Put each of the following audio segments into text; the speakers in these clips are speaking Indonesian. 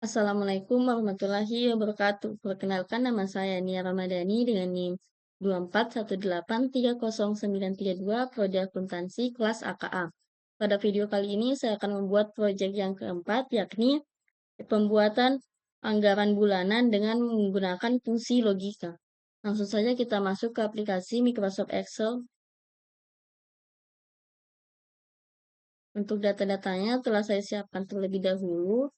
Assalamualaikum warahmatullahi wabarakatuh. Perkenalkan nama saya Nia Ramadhani dengan NIM 2418309332 Prodi Akuntansi kelas AKA. Pada video kali ini saya akan membuat proyek yang keempat yakni pembuatan anggaran bulanan dengan menggunakan fungsi logika. Langsung saja kita masuk ke aplikasi Microsoft Excel. Untuk data-datanya telah saya siapkan terlebih dahulu.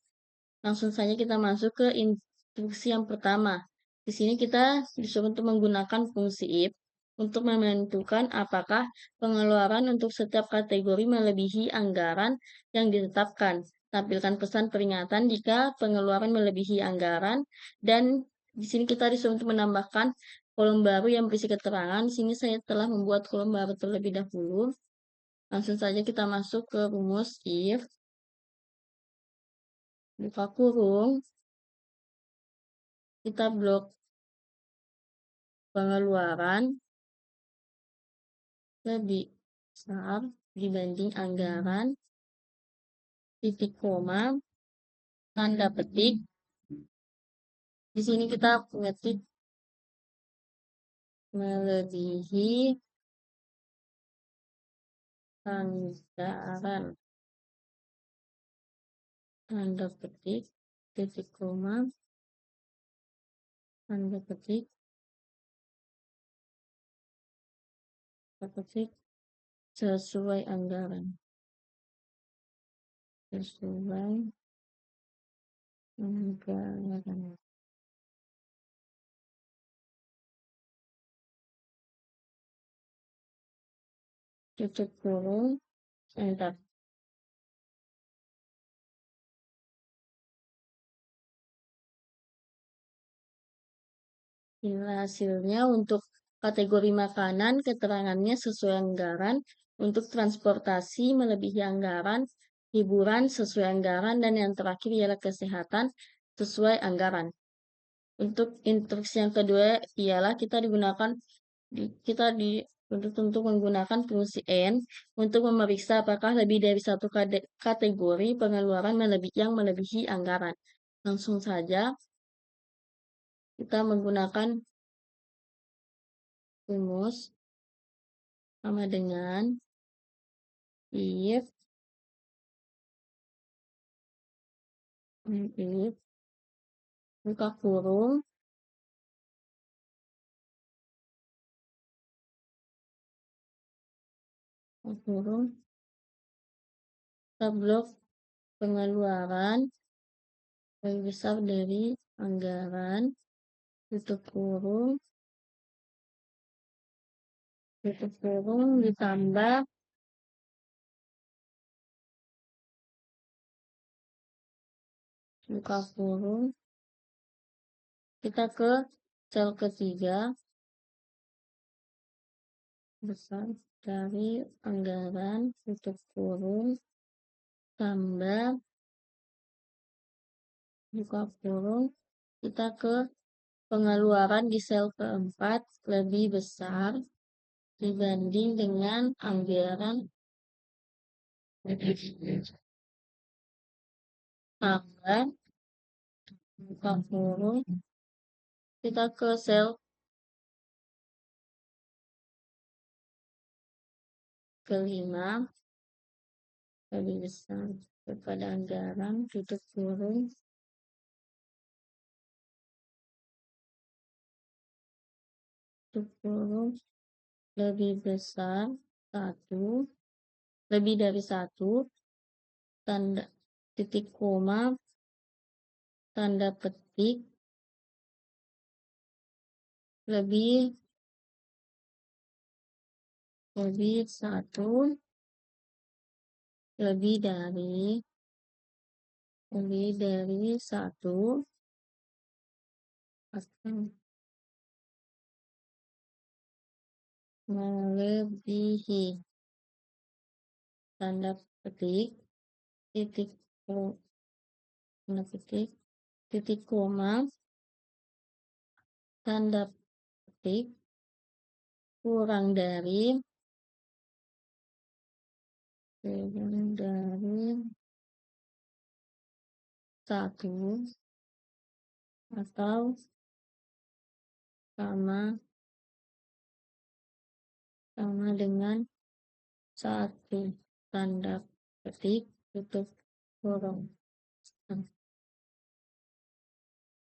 Langsung saja kita masuk ke instruksi yang pertama. Di sini kita disuruh untuk menggunakan fungsi if untuk menentukan apakah pengeluaran untuk setiap kategori melebihi anggaran yang ditetapkan. Tampilkan pesan peringatan jika pengeluaran melebihi anggaran, dan di sini kita disuruh untuk menambahkan kolom baru yang berisi keterangan. Di sini saya telah membuat kolom baru terlebih dahulu. Langsung saja kita masuk ke rumus if, buka kurung, kita blok pengeluaran lebih besar dibanding anggaran, titik koma, tanda petik. Di sini kita mengetik melebihi anggaran, tanda petik, titik koma, tanda petik, tanda petik, sesuai anggaran. Sesuai anggaran. Tutup kurung, enter. Inilah hasilnya. Untuk kategori makanan, keterangannya sesuai anggaran. Untuk transportasi melebihi anggaran, hiburan sesuai anggaran, dan yang terakhir ialah kesehatan sesuai anggaran. Untuk instruksi yang kedua ialah untuk menggunakan fungsi N untuk memeriksa apakah lebih dari satu kategori pengeluaran yang melebihi anggaran. Langsung saja kita menggunakan rumus sama dengan if buka kurung, kita blok pengeluaran lebih besar dari anggaran, tutup kurung ditambah buka kurung, kita ke sel ketiga, besar dari anggaran, tutup kurung, tambah buka kurung, kita ke pengeluaran di sel keempat lebih besar dibanding dengan anggaran, tambah buka kurung, kita ke sel kelima lebih besar daripada anggaran, tutup kurung, lebih besar lebih dari satu, tanda titik koma, tanda petik, lebih satu, lebih dari satu, melebihi, tanda petik, titik koma, tanda petik, kurang dari 1 atau sama dengan 1, tanda petik, tutup kurung.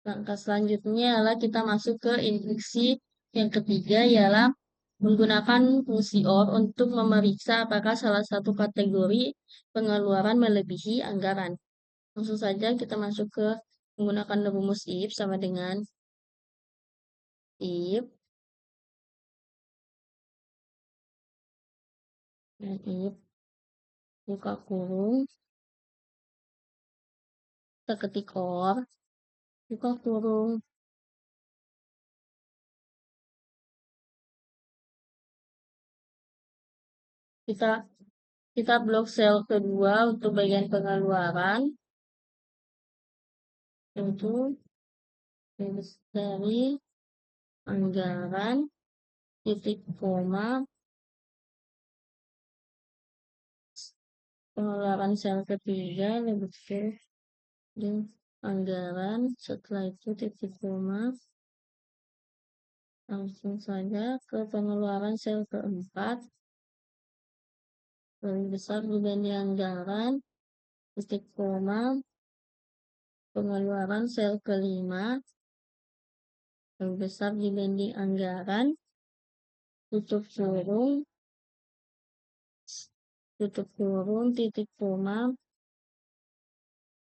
Langkah selanjutnya adalah kita masuk ke instruksi yang ketiga, ialah menggunakan fungsi OR untuk memeriksa apakah salah satu kategori pengeluaran melebihi anggaran. Langsung saja kita masuk ke menggunakan rumus if sama dengan if, dan if buka kurung, kita ketik OR, buka kurung, kita blok sel kedua untuk bagian pengeluaran, yaitu dari anggaran, titik koma, pengeluaran sel ketiga, lebih ke di anggaran, setelah itu titik koma, langsung saja ke pengeluaran sel keempat, lebih besar dibanding anggaran, titik koma, pengeluaran sel kelima, lebih besar dibanding anggaran, tutup kurung, titik koma,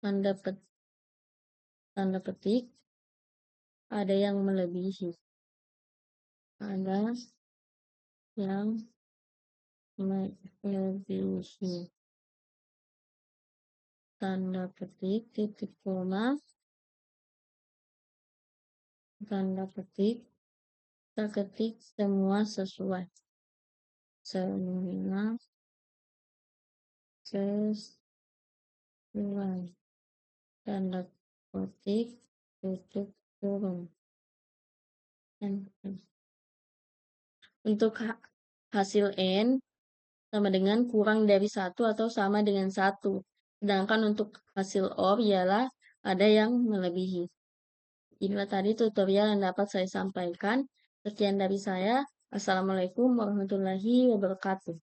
tanda petik, ada yang melebihi. Ada yang melebihi. Tanda petik, titik koma, tanda petik, kita ketik semua sesuai. Semua sesuai. Tanda petik, tutup kurung. Untuk hasil N sama dengan kurang dari 1 atau sama dengan 1. Sedangkan untuk hasil OR ialah ada yang melebihi. Inilah tadi tutorial yang dapat saya sampaikan. Sekian dari saya. Assalamualaikum warahmatullahi wabarakatuh.